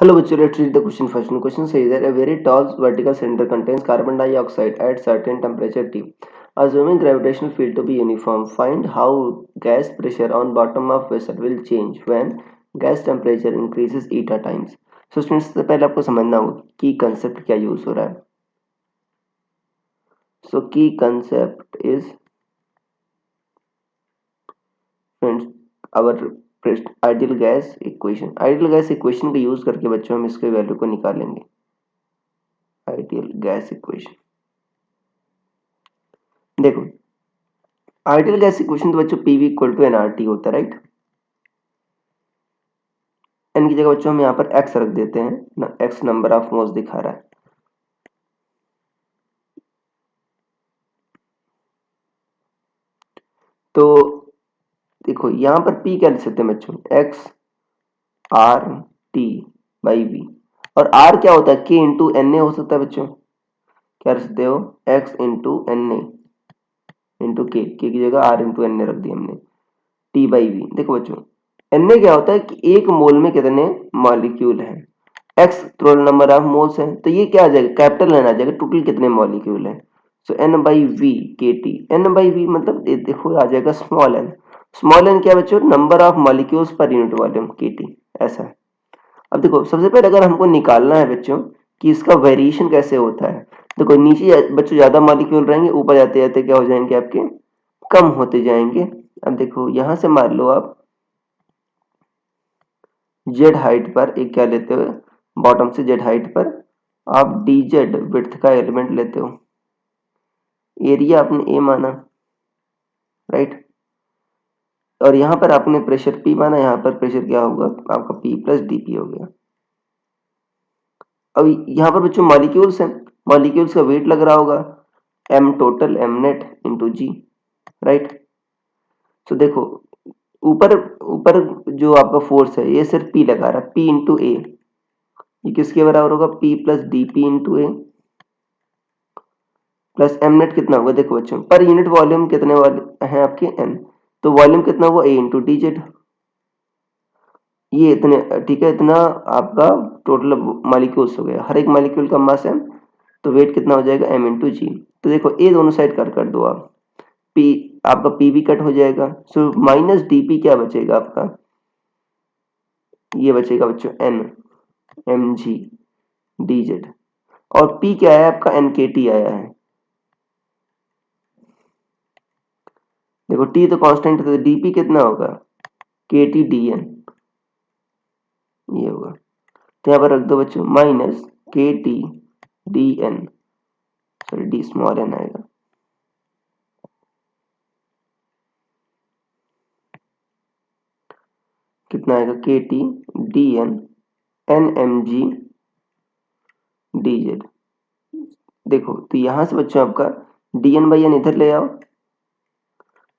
Hello, bachcho, let's read the question first. The question says that a very tall vertical cylinder contains carbon dioxide at certain temperature T. Assuming gravitational field to be uniform, find how gas pressure on bottom of vessel will change when gas temperature increases eta times. So students, सबसे पहले आपको समझना होगा की concept क्या use हो रहा है. So key concept is friends our ideal gas equation. Ideal gas equation का यूज करके बच्चों हम इसके वैल्यू को निकालेंगे. आइडियल गैस इक्वेशन देखो, आइडियल गैस इक्वेशन तो बच्चों पीवी इक्वल टू एनआरटी होता है, राइट. एन की जगह बच्चों हम यहाँ पर एक्स रख देते हैं ना, एक्स नंबर ऑफ मोल्स दिखा रहा है. तो देखो यहाँ पर पी क्या लिख सकते हैं बच्चों, x r t by v. और आर क्या होता है, के इंटू एन ए हो सकता है बच्चों. क्या रख सकते हो, x into n a into k की जगह आर इंटू एन ए रख दिया हमने. T by v. देखो बच्चों एन ए क्या होता है कि एक मोल में कितने मॉलिक्यूल हैं. X total number of moles है, तो ये क्या आ जाएगा, कैपिटल एन आ जाएगा, टोटल कितने मॉलिक्यूल है. सो एन बाई वी के टी. एन बाई वी मतलब देखो आ जाएगा स्मॉल एन. स्मॉल एन क्या बच्चों, नंबर ऑफ मॉलिक्यूल्स पर यूनिट वॉल्यूम के टी, ऐसा है. अब देखो सबसे पहले अगर हमको निकालना है बच्चों कि इसका वेरिएशन कैसे होता है. देखो नीचे बच्चों ज्यादा मॉलिक्यूल रहेंगे, ऊपर जाते जाते क्या हो जाएंगे आपके, कम होते जाएंगे. अब देखो यहां से मान लो आप जेड हाइट पर एक क्या लेते हो, बॉटम से जेड हाइट पर आप डी जेड विड्थ का एलिमेंट लेते हो. एरिया आपने ए माना, राइट. और यहाँ पर आपने प्रेशर पी माना, यहाँ पर प्रेशर क्या होगा आपका पी प्लस डी पी हो गया. अब यहाँ पर बच्चों मॉलिक्यूल्स हैं, मॉलिक्यूल्स का वेट लग रहा होगा M total M net into g, right. तो देखो ऊपर ऊपर जो आपका फोर्स है ये सिर्फ पी लगा रहा है, पी इंटू ए. ये किसके बराबर होगा, P plus D P into A plus M net कितना होगा. देखो बच्चों पर यूनिट वॉल्यूम कितने वाले हैं आपके एन, तो वॉल्यूम कितना हुआ ए इंटू डी जेड. ये इतने ठीक है, इतना आपका टोटल मॉलिक्यूल्स हो गया, हर एक मॉलिक्यूल का मास एम, तो वेट कितना हो जाएगा एम इंटू जी. तो देखो ए दोनों साइड कट कर दो आप, पी आपका पी भी कट हो जाएगा. सो माइनस डी पी क्या बचेगा आपका, ये बचेगा बच्चों n m g d z. और पी क्या है आपका, एन के टी आया है. देखो टी तो कांस्टेंट है, तो डीपी कितना होगा, के टी डी एन, ये होगा. तो यहाँ पर रख दो बच्चों minus k t d n, sorry d small n आएगा. कितना आएगा, k t d n n m g d z. देखो तो यहां से बच्चों आपका डी एन बाई एन इधर ले आओ,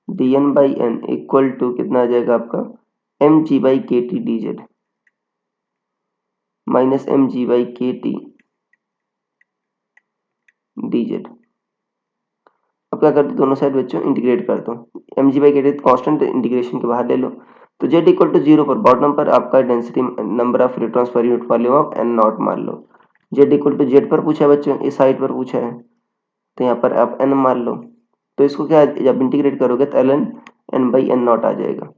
d n by n equal to कितना आ जाएगा आपका एम जी बाई के t d z minus M g by के टी डी जेड. अब क्या करते दोनों साइड बच्चों इंटीग्रेट कर दो, एम जी बाई के टी कॉन्स्टेंट इंटीग्रेशन के बाहर ले लो. तो जेड इक्वल टू जीरो पर बॉटम पर आपका density number of electrons per unit volume of n naught मान लो. जेड इक्वल टू जेड पर पूछा है बच्चों, इस साइड पर पूछा है, तो यहाँ पर आप एन मान लो. तो इसको क्या जब इंटीग्रेट करोगे तो L N N by N naught आ जाएगा.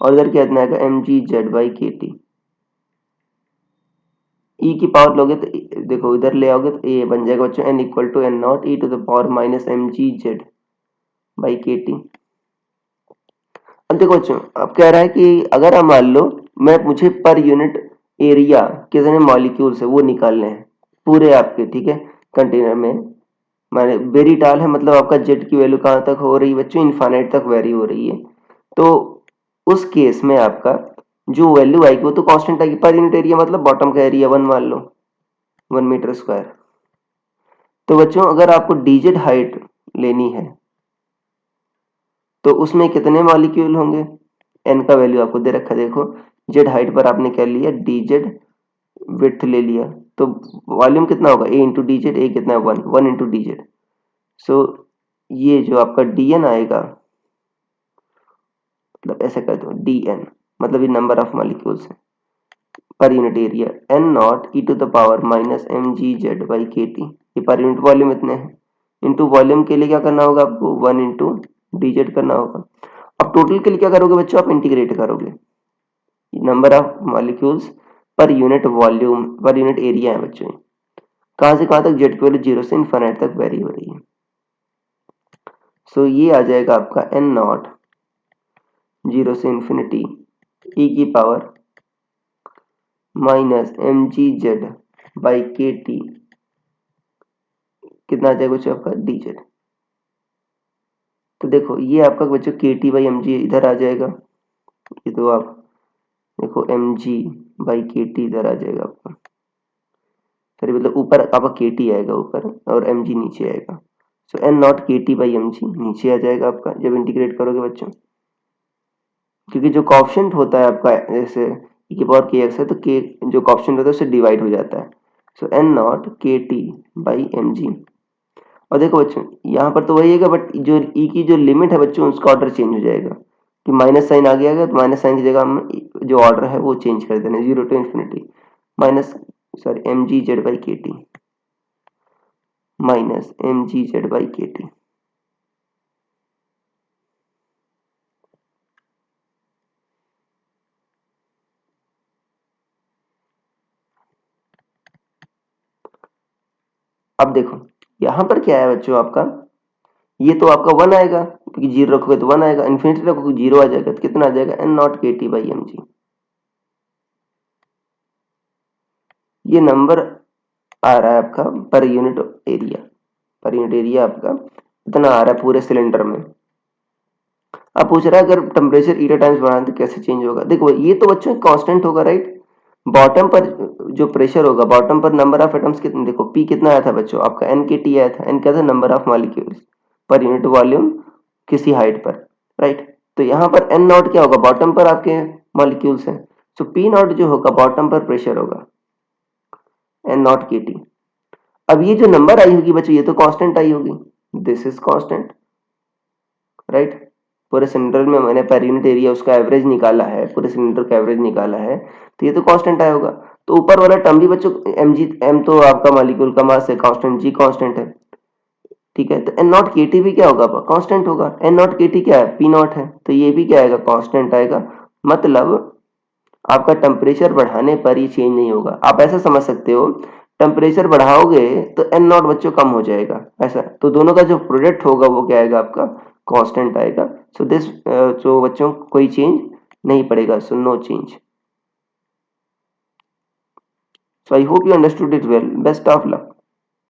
और इधर क्या इतना आएगा एम जी जेड बाई के टी. ई की पावर लोगे तो देखो इधर ले आओगे तो ए बन जाएगा बच्चों n equal to n naught e to the power minus M G Z by के टी. अब देखो बच्चों अब कह रहा है कि अगर हम मान लो मैं मुझे पर यूनिट एरिया कितने मॉलिक्यूल्स है वो निकालने हैं पूरे आपके, ठीक है, कंटेनर में. माने वेरी टाल है, मतलब आपका जेड की वैल्यू कहाँ तक हो रही है बच्चों, इनफाइनाइट तक वेरी हो रही है. तो उस केस में आपका जो वैल्यू आएगी वो तो कांस्टेंट आएगी, पर यूनिट एरिया मतलब बॉटम का एरिया 1 मान लो, 1 मीटर स्क्वायर. तो बच्चों अगर आपको डीजेड हाइट लेनी है तो उसमें कितने मॉलिक्यूल होंगे, एन का वैल्यू आपको दे रखा है. देखो जेड हाइट पर आपने क्या लिया, डीजेड विड्थ ले लिया, तो वॉल्यूम कितना होगा ए इंटू डीजेड, ए कितना है 1, 1 इंटू डीजेड. सो ये जो आपका डी एन आएगा, मतलब ऐसे कर दो डी एन, मतलब ये नंबर ऑफ मॉलिक्यूल्स है per unit area, n naught e to the power minus M G Z by के टी, ये पर यूनिट वॉल्यूम इतने हैं। इंटू वॉल्यूम के लिए क्या करना होगा आपको, 1 इंटू डी जेड करना होगा। अब टोटल के लिए क्या करोगे बच्चों, आप इंटीग्रेट करोगे, नंबर ऑफ मॉलिक्यूल्स पर यूनिट वॉल्यूम पर यूनिट एरिया है बच्चों। कहां से कहां तक, जेड की वैल्यू 0 से इनफाइनाइट तक वेरी हो रही है। सो ये आ जाएगा आपका एन नॉट 0 से इन्फिनिटी ई की power minus M G Z by के टी, कितना आ जाएगा बच्चों आपका डी जेड। तो देखो ये आपका बच्चों के टी बाई एम जी इधर आ जाएगा, ये तो आप देखो एम जी बाई के टी इधर आ जाएगा आपका, सॉरी मतलब ऊपर आपका के टी आएगा ऊपर और एम जी नीचे आएगा। सो एन नॉट के टी बाई एम जी नीचे आ जाएगा आपका जब इंटीग्रेट करोगे बच्चों, क्योंकि जो कॉफिशिएंट होता है आपका जैसे e की पावर के एक्स है तो के जो कॉफिशिएंट होता है उससे डिवाइड हो जाता है। सो एन नॉट के टी बाई एम जी। और देखो बच्चों यहाँ पर तो वही है बट जो ई की जो लिमिट है बच्चों उसका ऑर्डर चेंज हो जाएगा, कि माइनस साइन आ गया तो माइनस साइन की जगह हम जो ऑर्डर है वो चेंज कर देना, 0 to infinity minus sorry M ji Z by के T minus M G Z by के टी। अब देखो यहाँ पर क्या है बच्चों आपका, ये तो आपका 1 आएगा क्योंकि 0 रखोगे तो 1 आएगा, इन्फिनिटी रखोगे 0 आ जाएगा, तो कितना आ जाएगा एन नॉट के टी बाई एम जी। ये नंबर आ रहा है आपका पर यूनिट एरिया, पर यूनिट एरिया आपका इतना आ रहा है पूरे सिलेंडर में। अब पूछ रहा है अगर टेम्परेचर ईटा टाइम्स बढ़ाएं तो कैसे चेंज होगा। देखो ये तो बच्चों कांस्टेंट होगा राइट, बॉटम पर जो प्रेशर होगा, बॉटम पर नंबर ऑफ एटम्स कितने, देखो पी कितना आया था बच्चों आपका, एन के टी आया था, एन क्या था नंबर ऑफ मॉलिक्यूल्स पर यूनिट वॉल्यूम किसी हाइट पर, राइट। तो यहाँ पर एन नॉट क्या होगा, बॉटम पर आपके मॉलिक्यूल्स हैं, सो पी नॉट जो होगा बॉटम पर प्रेशर होगा एन नॉट के टी। अब ये जो नंबर आई होगी बच्चों ये तो कांस्टेंट आई होगी, दिस इज कांस्टेंट राइट। पूरे सिलेंडर में मैंने पर यूनिट एरिया उसका एवरेज निकाला है, पूरे सिलेंडर का एवरेज निकाला है, तो ये तो कांस्टेंट आया होगा। तो ऊपर वाला टर्म भी बच्चों एम जी, एम तो आपका मॉलिक्यूल का मास है कांस्टेंट, जी कांस्टेंट है, ठीक है। तो एन नॉट के टी भी क्या होगा कांस्टेंट होगा, एन नॉट के टी क्या है पी नॉट है, तो ये भी क्या आएगा कांस्टेंट आएगा। मतलब आपका टेम्परेचर बढ़ाने पर ये चेंज नहीं होगा। आप ऐसा समझ सकते हो टेम्परेचर बढ़ाओगे तो एन नॉट बच्चों कम हो जाएगा, ऐसा तो दोनों का जो प्रोडक्ट होगा वो क्या आएगा आपका कांस्टेंट आएगा। सो दिस जो बच्चों कोई चेंज नहीं पड़ेगा, so no change. So I hope you understood it well, best of luck.